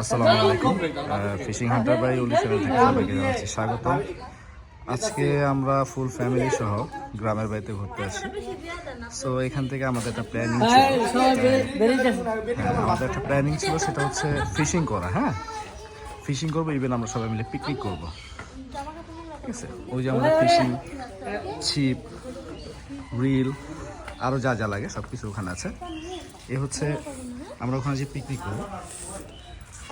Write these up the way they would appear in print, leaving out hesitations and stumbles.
আসসালামু আলাইকুম। Fishing Hunter by উলি চ্যানেল থেকে সবাইকে জানাচ্ছি স্বাগতম। আজকে আমরা ফুল ফ্যামিলি সহ গ্রামের বাড়িতে ঘুরতে আসি। সো এখান থেকে আমাদের একটা প্ল্যানিং ছিল, আমাদের একটা প্ল্যানিং ছিল, সেটা হচ্ছে ফিশিং করা। হ্যাঁ, ফিশিং করবো, ইভেন আমরা সবাই মিলে পিকনিক করবো। ঠিক আছে, ওই যে আমাদের ফিশিং ছিপ, রিল, আরও যা যা লাগে সব কিছু ওখানে আছে। এ হচ্ছে আমরা ওখানে যে পিকনিক করবো,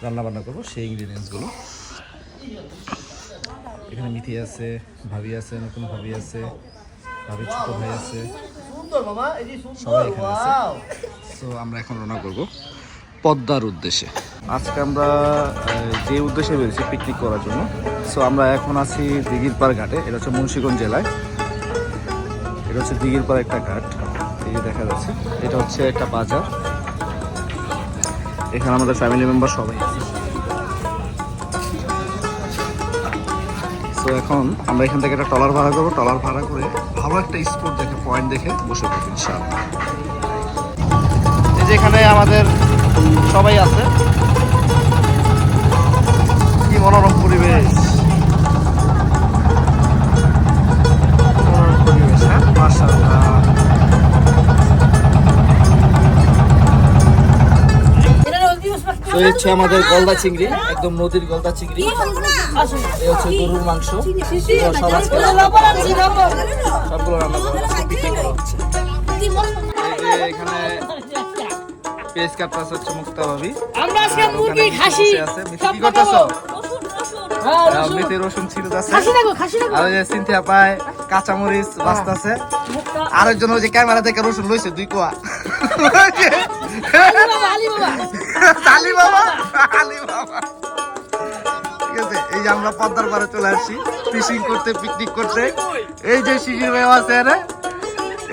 রান্নাবান্না করবো, সেই ইনগ্রিডিয়েন্টসগুলো। এখানে মিঠি আছে, ভাবি আছে, নতুন ভাবি আছে, ভাবির ছোট ভাই আছে, সবাই এখানে আছে। সো আমরা এখন রওনা করবো পদ্মার উদ্দেশ্যে। আজকে আমরা যে উদ্দেশ্যে বেরিয়েছি পিকনিক করার জন্য। সো আমরা এখন আছি দিঘিরপাড় ঘাটে। এটা হচ্ছে মুন্সিগঞ্জ জেলায়। এটা হচ্ছে দিঘিরপাড় একটা ঘাট, এই যে দেখা যাচ্ছে। এটা হচ্ছে একটা বাজার। এখানে আমাদের ফ্যামিলি মেম্বার সবাই আছে। তো এখন আমরা এখান থেকে একটা ট্রলার ভাড়া করবো। ট্রলার ভাড়া করে ভালো একটা স্পট দেখে, পয়েন্ট দেখে বসে পড়বো ইনশাআল্লাহ। এই যে এখানে আমাদের সবাই আছে, কি মনোরম পরিবেশ, মনোরম পরিবেশ। হ্যাঁ, মাশাআল্লাহ। তো হচ্ছে আমাদের গলদা চিংড়ি, একদম নদীর গলদা চিংড়ি। এই হচ্ছে গরুর মাংস, সব আজকে সবগুলো রান্না করা হচ্ছে। এখানে পেঁয়াজ কাটতে হচ্ছে মুক্তা ভাবি। কি করতেছো? মেথি রসুন ছিঁড়ে যাচ্ছে, আর ওই যে সিনথিয়া পায় কাঁচামরিচ বাঁচতেছে। আরেকজন ওই যে ক্যামেরা থেকে রসুন লইছে 2 কোয়া। আলী বাবা, আলী বাবা। ঠিক আছে, এই যে আমরা পদ্মার পাড়ে চলে আসছি ফিশিং করতে, পিকনিক করতে। এই যে শিশির ভাই আছে,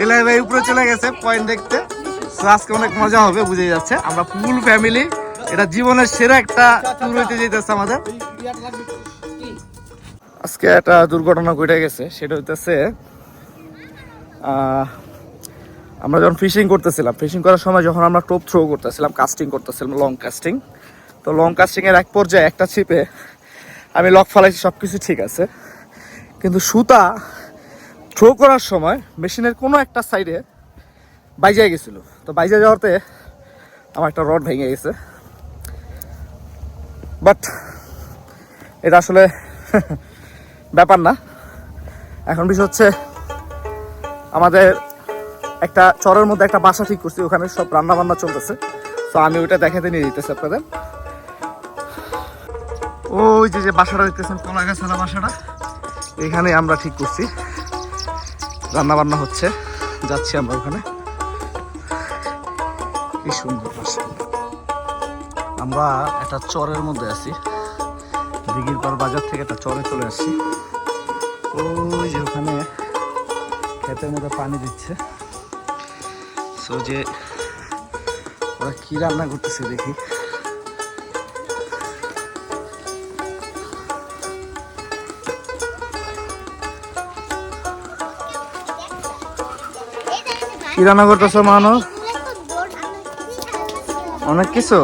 এলাই ভাই উপরে চলে গেছে পয়েন্ট দেখতে। তো আজকে অনেক মজা হবে, বুঝে যাচ্ছে। আমরা ফুল ফ্যামিলি, এটা জীবনের সেরা একটা ট্যুর হইতে যেতেছে আমাদের। আজকে একটা দুর্ঘটনা ঘটে গেছে, সেটা হইতেছে আমরা যখন ফিশিং করতেছিলাম, ফিশিং করার সময় যখন আমরা টোপ থ্রো করতেছিলাম, কাস্টিং করতেছিলাম, লং কাস্টিং। তো লং কাস্টিংয়ের এক পর্যায়ে একটা ছিপে আমি লক ফালাইছি, সব কিছু ঠিক আছে, কিন্তু সুতা থ্রো করার সময় মেশিনের কোনো একটা সাইডে বাইজা গেছিলো। তো বাইজা যাওয়াতে আমার একটা রড ভেঙে গেছে। বাট এটা আসলে ব্যাপার না। এখন বিষয় হচ্ছে আমাদের একটা চরের মধ্যে একটা বাসা ঠিক করছি, ওখানে সব রান্না বান্না চলতেছে। তো আমি ওইটা দেখাতে নিয়ে যেতেছি আপনাদের। ওই যে বাসাটা দেখতেছেন, কলা গাছালা বাসাটা, এখানে আমরা ঠিক করছি, রান্না বান্না হচ্ছে, যাচ্ছি আমরা ওখানে। কি সুন্দর বাসা। আমরা একটা চরের মধ্যে আছি, দিঘিরপাড় বাজার থেকে একটা চরে চলে আসছি। ওই যে ওখানে ক্ষেতের মধ্যে পানি দিচ্ছে। সো যে ওরা কি রান্না করতেছে দেখি। কি রান্না করতেছে মানুষ? অনেক কিছু।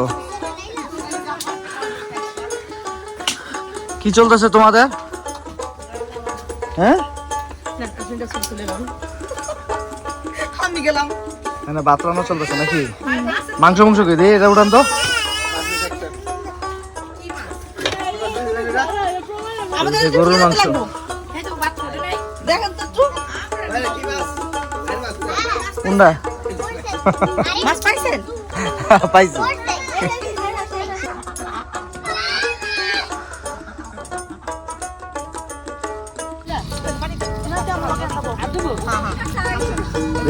কি চলতেছে তোমাদের? হ্যাঁ, আমি গেলাম না, ভাত রান্না চলতেছে নাকি? মাংস মাংস কি দিয়ে এটা উঠান তো। গরুর মাংস কোনটা পাইছি।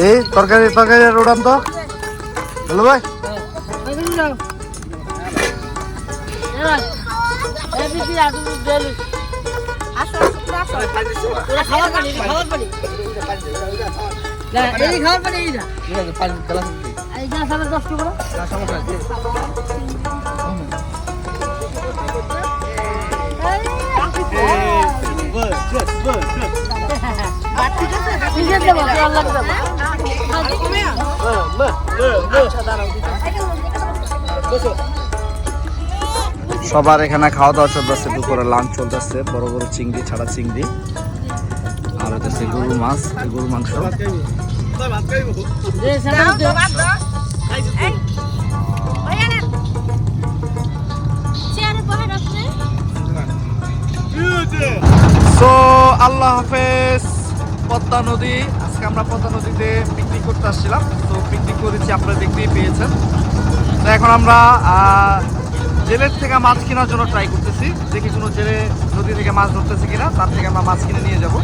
এই তরকারি তরকারি উঠান তো। হ্যালো ভাই, সবার এখানে খাওয়া দাওয়া চলতেছে, দুপুরে লাঞ্চ চলতেছে, বড় বড় চিংড়ি, ছাড়া চিংড়ি, আর হচ্ছে গরু মাছ, গরু মাংস। সো আল্লাহ হাফেজ। পদ্মা নদী, আজকে আমরা পদ্মা নদীতে পিকনিক করতে আসছিলাম, তো পিকনিক করেছি, আপনারা দেখতেই পেয়েছেন। তো এখন আমরা জেলের থেকে মাছ কেনার জন্য ট্রাই করতেছি, দেখি কোনো জেলে নদী থেকে মাছ ধরতেছে কিনা, তার থেকে আমরা মাছ কিনে নিয়ে যাব।